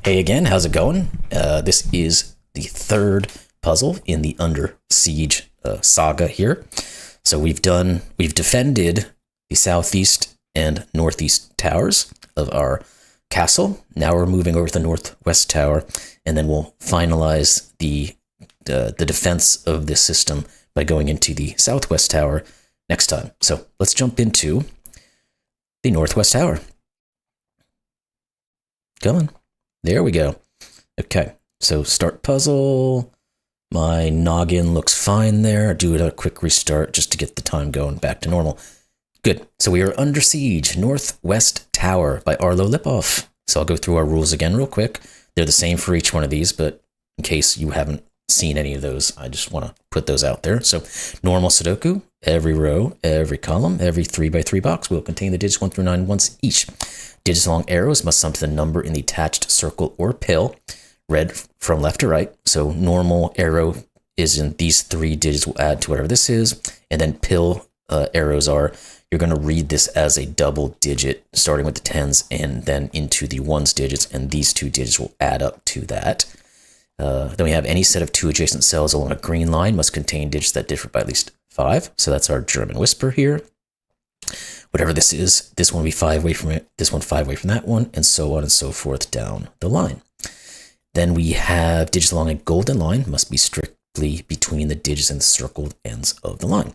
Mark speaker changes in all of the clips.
Speaker 1: Hey again, how's it going? This is the third puzzle in the Under Siege saga here. So we've defended the southeast and northeast towers of our castle. Now we're moving over to the northwest tower, and then we'll finalize the defense of this system by going into the southwest tower next time. So let's jump into the northwest tower. Come on. There we go. Okay, so start puzzle. My noggin looks fine there. Do a quick restart just to get the time going back to normal. Good. So we are under siege, Northwest Tower by Arlo Lipof. So I'll go through our rules again real quick. They're the same for each one of these, but in case you haven't seen any of those, I just want to put those out there. So normal Sudoku, every row, every column, every 3x3 box will contain the digits 1 through 9 once each. Digits along arrows must sum to the number in the attached circle or pill, read from left to right. So normal arrow is in these 3 digits will add to whatever this is, and then pill arrows are, you're going to read this as a double digit, starting with the 10s and then into the 1s digits, and these 2 digits will add up to that. Then we have any set of 2 adjacent cells along a green line must contain digits that differ by at least 5. So that's our German whisper here. Whatever this is, this one will be 5 away from it, this one 5 away from that one, and so on and so forth down the line. Then we have digits along a golden line must be strictly between the digits and the circled ends of the line.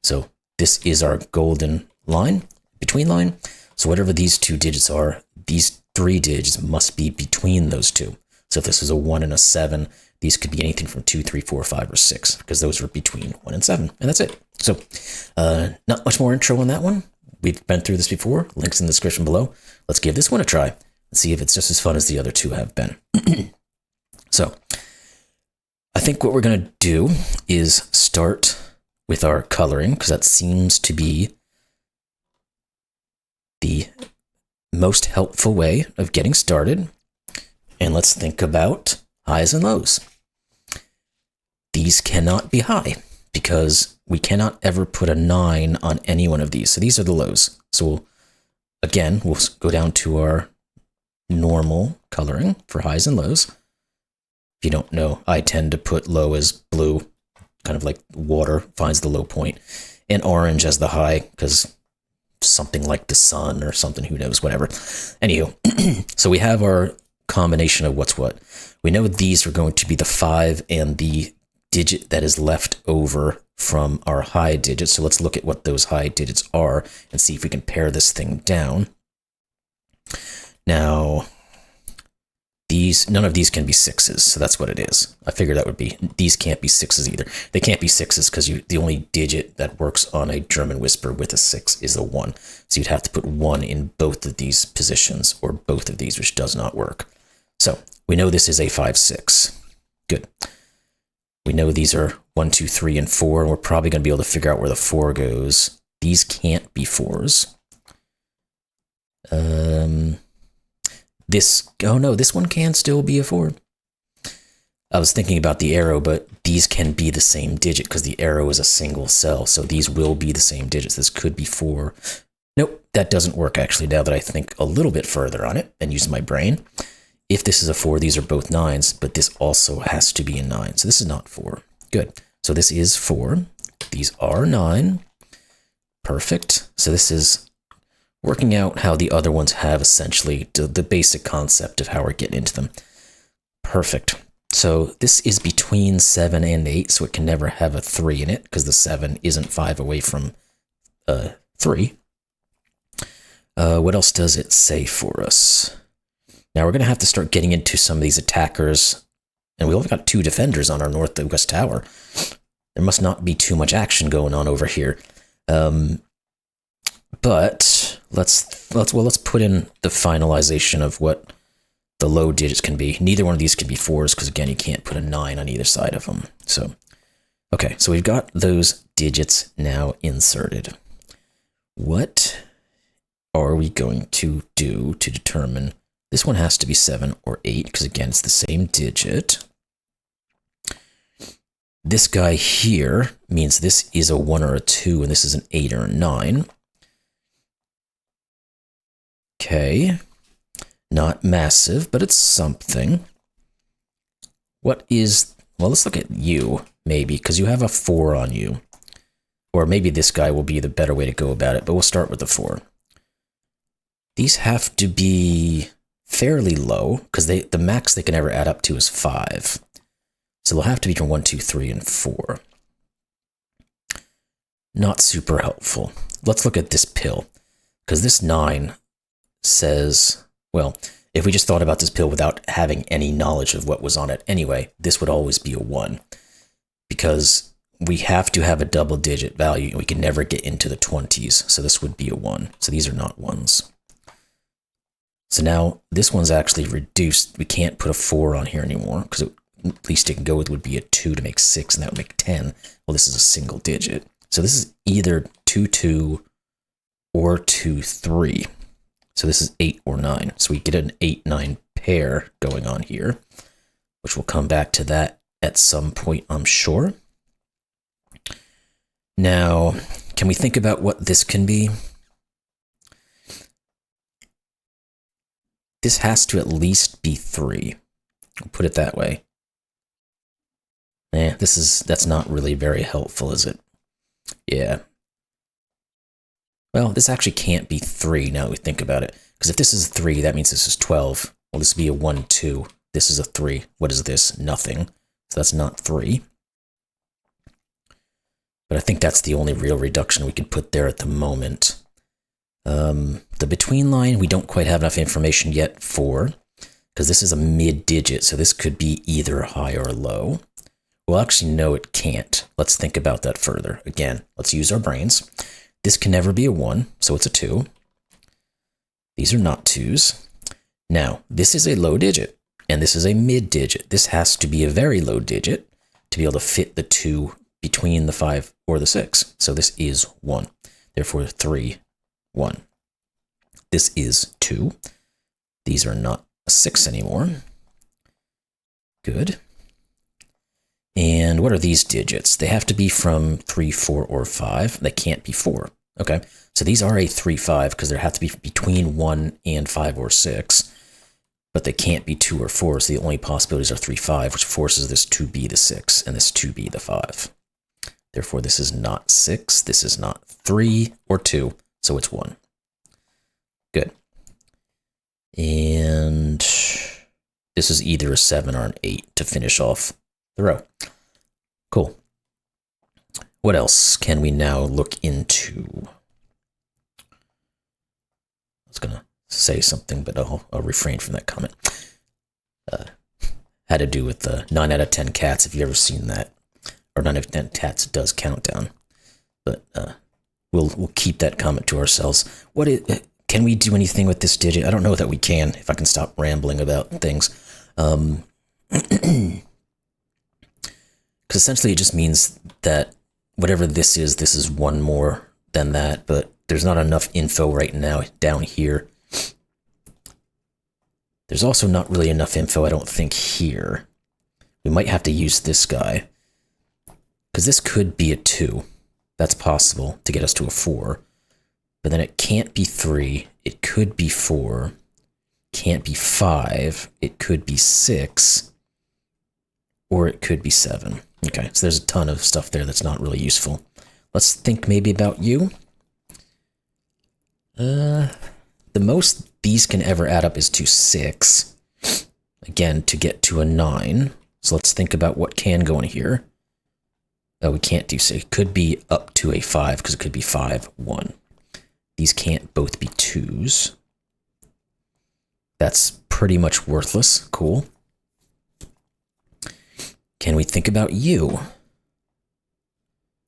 Speaker 1: So this is our golden line, between line. So whatever these 2 digits are, these 3 digits must be between those 2. So if this was a 1 and a 7, these could be anything from 2, 3, 4, 5, or 6, because those are between 1 and 7, and that's it. So not much more intro on that one. We've been through this before. Links in the description below. Let's give this one a try and see if it's just as fun as the other 2 have been. So I think what we're going to do is start with our coloring, because that seems to be the most helpful way of getting started. And let's think about highs and lows. These cannot be high because we cannot ever put a 9 on any one of these. So these are the lows. So again, we'll go down to our normal coloring for highs and lows. If you don't know, I tend to put low as blue, kind of like water finds the low point, and orange as the high, because something like the sun or something, who knows, whatever. Anywho, so we have our combination of what's what. We know these are going to be the 5 and the digit that is left over from our high digits. So let's look at what those high digits are and see if we can pare this thing down. Now, none of these can be 6s, so that's what it is. I figured that would be, these can't be 6s either. They can't be 6s because the only digit that works on a German whisper with a 6 is a 1. So you'd have to put 1 in both of these positions, or both of these, which does not work. So we know this is a 5, 6. Good. We know these are 1, 2, 3, and 4, and we're probably going to be able to figure out where the 4 goes. These can't be 4s. This one can still be a 4. I was thinking about the arrow, but these can be the same digit because the arrow is a single cell, so these will be the same digits. This could be 4. Nope, that doesn't work actually, now that I think a little bit further on it and use my brain. If this is a 4, these are both 9s, but this also has to be a 9. So this is not 4. Good. So this is 4. These are 9. Perfect. So this is working out how the other ones have essentially the basic concept of how we're getting into them. Perfect. So this is between 7 and 8, so it can never have a 3 in it because the 7 isn't 5 away from 3. What else does it say for us? Now we're going to have to start getting into some of these attackers, and we only got 2 defenders on our northwest tower. There must not be too much action going on over here. But let's put in the finalization of what the low digits can be. Neither one of these can be 4s because again, you can't put a 9 on either side of them. So, okay, so we've got those digits now inserted. What are we going to do to determine? This one has to be 7 or 8, because again, it's the same digit. This guy here means this is a 1 or a 2, and this is an 8 or a 9. Okay. Not massive, but it's something. What is... Well, let's look at you, maybe, because you have a 4 on you. Or maybe this guy will be the better way to go about it, but we'll start with the 4. These have to be fairly low, because the max they can ever add up to is 5. So they'll have to be from 1, 2, 3, and 4. Not super helpful. Let's look at this pill, because this 9 says, well, if we just thought about this pill without having any knowledge of what was on it anyway, this would always be a 1, because we have to have a double-digit value, and we can never get into the 20s, so this would be a 1. So these are not 1s. So now this one's actually reduced. We can't put a 4 on here anymore, because at least it can go with would be a 2 to make 6, and that would make 10. Well, this is a single digit. So this is either 2, 2 or 2, 3. So this is 8 or 9. So we get an 8, 9 pair going on here, which we'll come back to that at some point, I'm sure. Now, can we think about what this can be? This has to at least be 3. I'll put it that way. That's not really very helpful, is it? Yeah. Well, this actually can't be 3 now that we think about it. Because if this is 3, that means this is 12. Well, this would be a 1, 2. This is a 3. What is this? Nothing. So that's not 3. But I think that's the only real reduction we can put there at the moment. The between line, we don't quite have enough information yet for, because this is a mid-digit, so this could be either high or low. Well, actually, no, it can't. Let's think about that further. Again, let's use our brains. This can never be a 1, so it's a 2. These are not 2s. Now, this is a low digit, and this is a mid-digit. This has to be a very low digit to be able to fit the 2 between the 5 or the 6. So this is 1. Therefore, 3, 1. This is 2. These are not a 6 anymore. Good. And what are these digits? They have to be from 3, 4, or 5. They can't be 4. Okay, so these are a 3, 5 because they have to be between 1 and 5 or 6. But they can't be 2 or 4, so the only possibilities are 3, 5, which forces this to be the 6 and this to be the 5. Therefore, this is not 6, this is not 3 or 2, so it's 1. Good. And this is either a 7 or an 8 to finish off the row. Cool. What else can we now look into? I was going to say something, but I'll refrain from that comment. Had to do with the 9 out of 10 cats, if you've ever seen that. Or 9 out of 10 cats does countdown. But we'll keep that comment to ourselves. Can we do anything with this digit? I don't know that we can, if I can stop rambling about things. Because essentially it just means that whatever this is 1 more than that, but there's not enough info right now down here. There's also not really enough info, I don't think, here. We might have to use this guy. Because this could be a 2. That's possible to get us to a 4. But then it can't be 3. It could be 4. Can't be 5. It could be 6. Or it could be 7. Okay, so there's a ton of stuff there that's not really useful. Let's think maybe about you. The most these can ever add up is to 6. Again, to get to a 9. So let's think about what can go in here. Oh, we can't do 6. It could be up to a 5, because it could be 5, 1. These can't both be 2s. That's pretty much worthless. Cool. Can we think about you?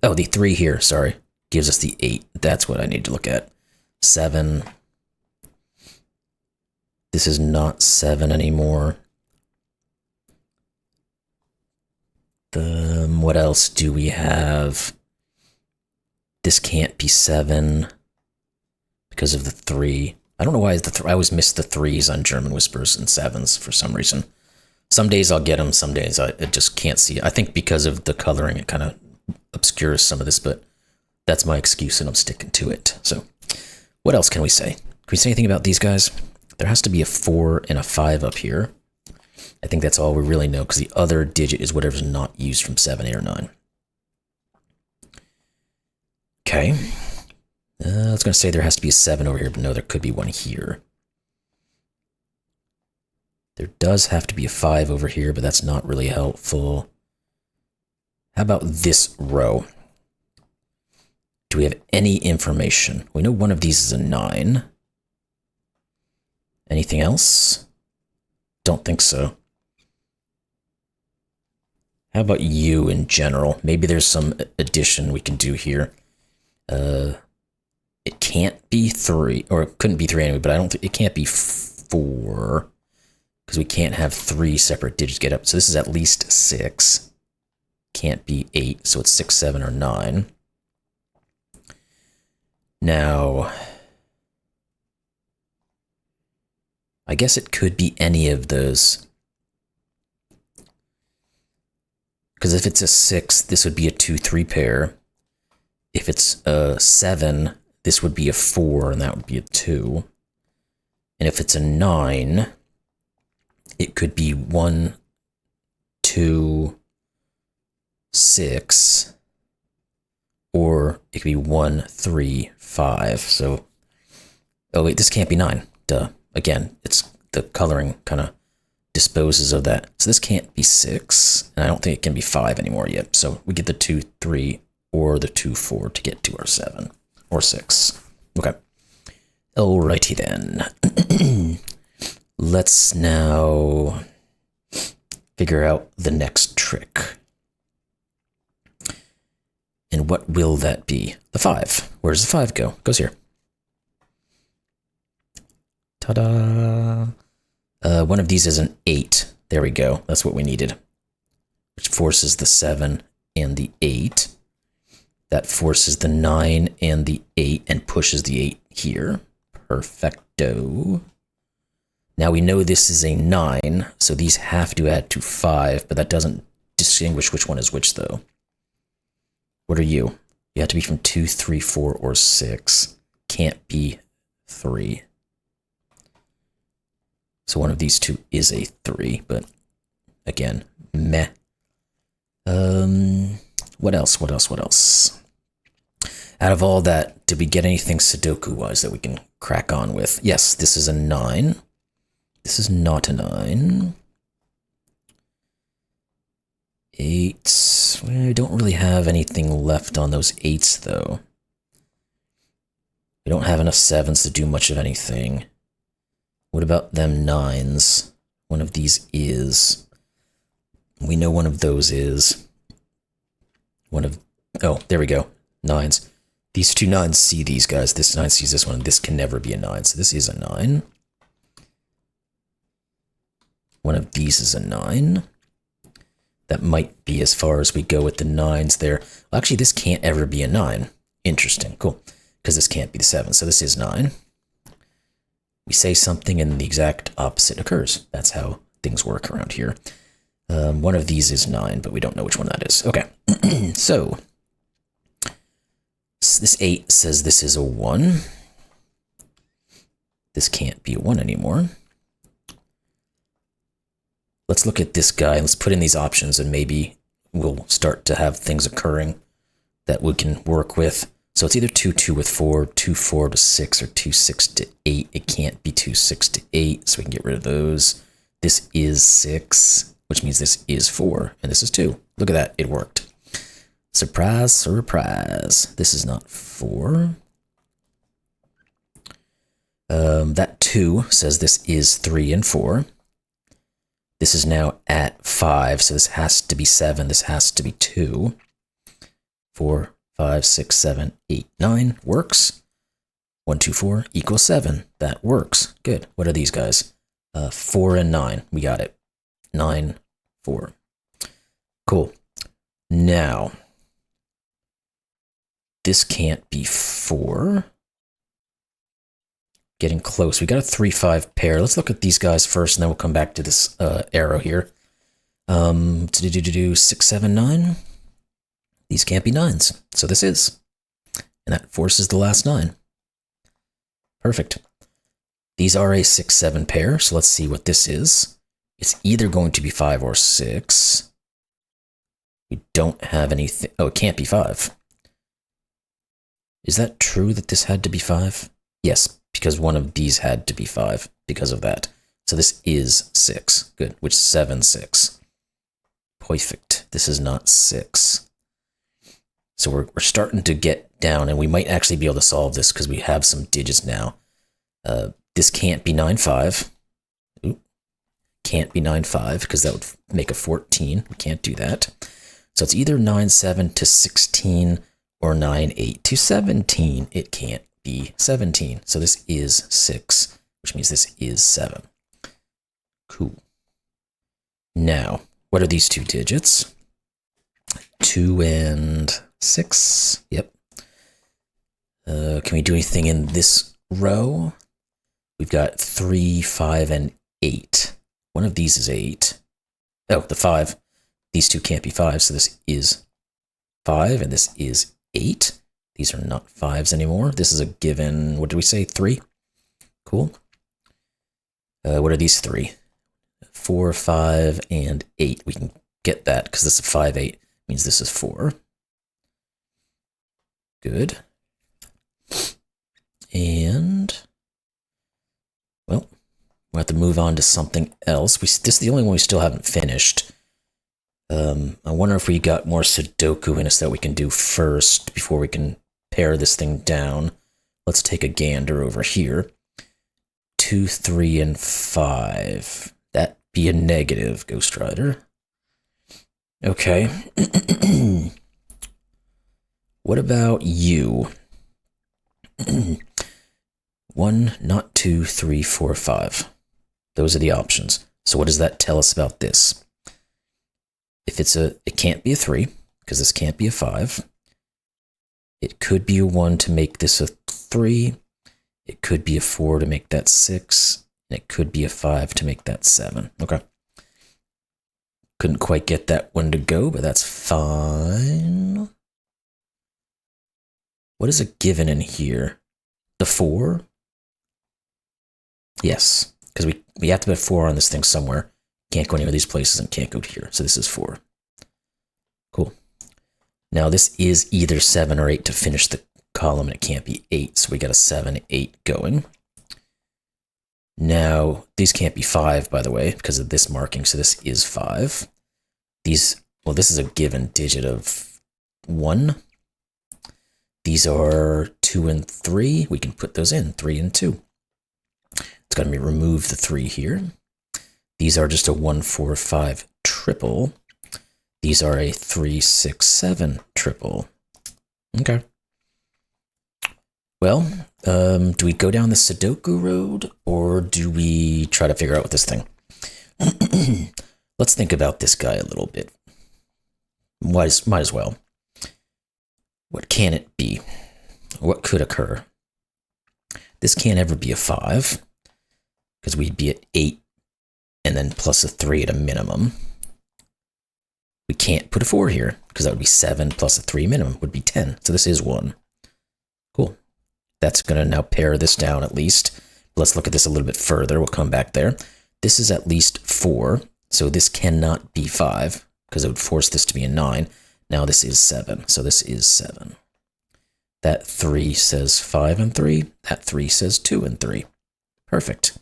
Speaker 1: Oh, the 3 here, sorry. Gives us the 8. That's what I need to look at. 7. This is not 7 anymore. What else do we have? This can't be 7 because of the 3. I don't know why I always miss the 3s on German Whispers and 7s for some reason. Some days I'll get them, some days I just can't see it. I think because of the coloring, it kind of obscures some of this, but that's my excuse and I'm sticking to it. So what else can we say? Can we say anything about these guys? There has to be a 4 and a 5 up here. I think that's all we really know, because the other digit is whatever's not used from 7, 8, or 9. Okay. I was going to say there has to be a 7 over here, but no, there could be one here. There does have to be a 5 over here, but that's not really helpful. How about this row? Do we have any information? We know one of these is a 9. Anything else? Don't think so. How about you in general? Maybe there's some addition we can do here. It can't be 3, or it couldn't be 3 anyway, but I don't think it can't be 4, because we can't have 3 separate digits get up. So this is at least 6. Can't be 8, so it's 6, 7, or 9. Now, I guess it could be any of those. Because if it's a 6, this would be a 2, 3 pair. If it's a 7, this would be a 4, and that would be a 2. And if it's a 9, it could be 1, 2, 6, or it could be 1, 3, 5. So, oh wait, this can't be 9. Duh. Again, it's the coloring kind of disposes of that. So this can't be 6, and I don't think it can be 5 anymore yet. So we get the 2, 3, or the 2, 4 to get to our 7 or 6. Okay. Alrighty then. Let's now figure out the next trick. And what will that be? The 5. Where does the 5 go? It goes here. Ta-da! One of these is an 8. There we go. That's what we needed. Which forces the 7 and the 8. That forces the 9 and the 8 and pushes the 8 here. Perfecto. Now we know this is a 9, so these have to add to 5, but that doesn't distinguish which one is which, though. What are you? You have to be from 2, 3, 4, or 6. Can't be 3. So one of these two is a 3, but again, meh. What else? What else? What else? Out of all that, did we get anything Sudoku-wise that we can crack on with? Yes, this is a 9. This is not a 9. 8. We don't really have anything left on those 8s, though. We don't have enough 7s to do much of anything. What about them 9s? One of these is. We know one of those is. One of. Oh, there we go. 9s. These two 9s see these guys. This 9 sees this one. This can never be a 9. So this is a 9. One of these is a 9. That might be as far as we go with the 9s there. Well, actually, this can't ever be a 9. Interesting. Cool. Because this can't be the 7. So this is 9. We say something and the exact opposite occurs. That's how things work around here. One of these is 9, but we don't know which one that is. Okay. So this 8 says this is a 1. This can't be a 1 anymore. Let's look at this guy. Let's put in these options and maybe we'll start to have things occurring that we can work with. So it's either 2, 2 with 4, 2, 4 to 6, or 2, 6 to 8. It can't be 2, 6 to 8, so we can get rid of those. This is 6, which means this is 4, and this is 2. Look at that. It worked. Surprise, surprise. This is not 4. That 2 says this is 3 and 4. This is now at 5, so this has to be 7. This has to be 2. 4, 5, 6, 7, 8, 9. Works. 1, 2, 4 equals 7. That works. Good. What are these guys? 4 and 9. We got it. 9, 4. Cool. Now, this can't be 4. Getting close. We got a 3, 5 pair. Let's look at these guys first, and then we'll come back to this arrow here. 6, 7, 9. These can't be 9s, so this is. And that forces the last 9. Perfect. These are a 6, 7 pair, so let's see what this is. It's either going to be 5 or 6. We don't have anything. Oh, it can't be 5. Is that true that this had to be 5? Yes, because one of these had to be 5 because of that. So this is 6. Good, which 7, 6. Perfect. This is not 6. So we're starting to get down, and we might actually be able to solve this because we have some digits now. This can't be 9, 5. Oop. Can't be 9, 5 because that would make a 14. We can't do that. So it's either 9, 7 to 16 or 9, 8 to 17. It can't be 17. So this is 6, which means this is 7. Cool. Now, what are these two digits? 2 and 6. Yep. Can we do anything in this row? We've got 3, 5, and 8. One of these is 8. Oh, the 5. These two can't be 5, so this is 5, and this is 8. These are not 5s anymore. This is a given, what did we say, 3? Cool. What are these 3? 4, 5, and 8. We can get that because this is 5, 8. Means this is 4. Good. And, well, we'll have to move on to something else. This is the only one we still haven't finished. I wonder if we got more Sudoku in us that we can do first before we can pare this thing down. Let's take a gander over here. 2, 3, and 5. That'd be a negative, Ghost Rider. Okay. What about you? 1, not 2, 3, 4, 5. Those are the options. So what does that tell us about this? If it can't be a 3, because this can't be a 5. It could be a 1 to make this a 3. It could be a 4 to make that 6. And it could be a 5 to make that 7. Okay. Couldn't quite get that one to go, but that's fine. What is a given in here? The 4? Yes, because we have to put 4 on this thing somewhere. Can't go any of these places and can't go here. So this is 4. Cool. Now this is either 7 or 8 to finish the column, and it can't be 8. So we got a 7, 8 going. Now, these can't be 5, by the way, because of this marking. So this is 5. Well, this is a given digit of 1. These are 2 and 3. We can put those in, 3 and 2. It's going to be remove the 3 here. These are just a 1, 4, 5 triple. These are a 3, 6, 7 triple. Okay. Well, do we go down the Sudoku road, or do we try to figure out what this thing? Let's think about this guy a little bit. Might as well. What can it be? What could occur? This can't ever be a 5, because we'd be at 8, and then plus a 3 at a minimum. We can't put a 4 here, because that would be 7 plus a 3 minimum would be 10. So this is 1. Cool. That's going to now pare this down at least. Let's look at this a little bit further. We'll come back there. This is at least 4, so this cannot be 5, because it would force this to be a 9. Now this is 7, so this is 7. That 3 says 5 and 3. That 3 says 2 and 3. Perfect.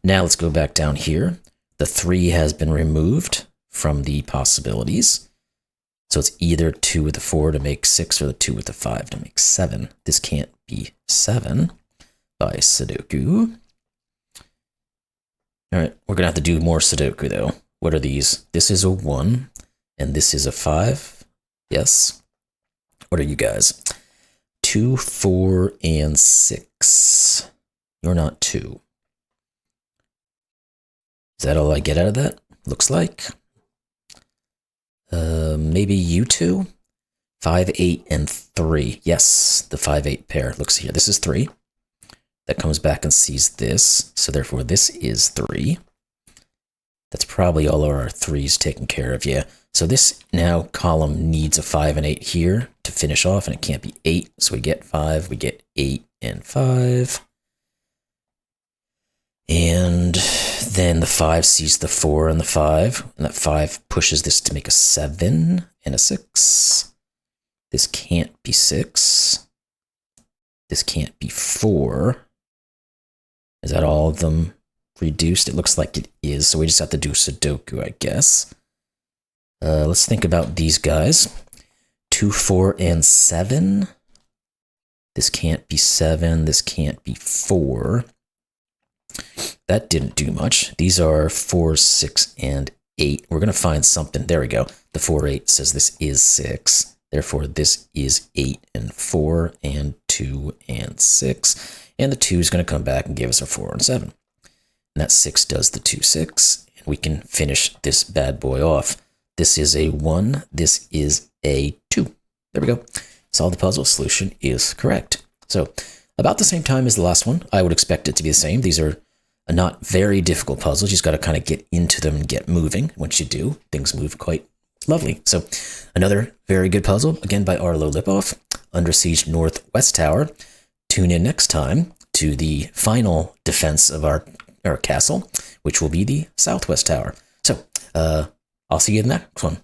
Speaker 1: Now let's go back down here. The 3 has been removed from the possibilities. So it's either 2 with the 4 to make 6 or the 2 with the 5 to make 7. This can't be 7 by Sudoku. All right, we're going to have to do more Sudoku, though. What are these? This is a 1, and this is a 5. Yes. What are you guys? 2, 4, and 6. You're not 2. Is that all I get out of that? Looks like. Maybe you 2? 5, 8, and 3. Yes, the 5, 8 pair. Looks here. This is 3. That comes back and sees this. So therefore, this is 3. That's probably all of our 3s taken care of. Yeah. So this now column needs a 5 and 8 here to finish off, and it can't be 8. So we get 5. We get 8 and 5. And then the 5 sees the 4 and the 5, and that 5 pushes this to make a 7 and a 6. This can't be 6. This can't be 4. Is that all of them reduced? It looks like it is, so we just have to do Sudoku, I guess. Let's think about these guys. 2, 4, and 7. This can't be 7. This can't be 4. That didn't do much. These are 4, 6, and 8. We're going to find something. There we go. The 4, 8 says this is 6. Therefore, this is 8 and 4 and 2 and 6. And the 2 is going to come back and give us a 4 and 7. And that 6 does the 2, 6. And we can finish this bad boy off. This is a 1. This is a 2. There we go. Solve the puzzle. Solution is correct. So about the same time as the last one, I would expect it to be the same. These are not very difficult puzzles. You just got to kind of get into them and get moving. Once you do, things move quite lovely. So another very good puzzle, again by Arlo Lipof, Under Siege Northwest Tower. Tune in next time to the final defense of our castle, which will be the Southwest Tower. So I'll see you in the next one.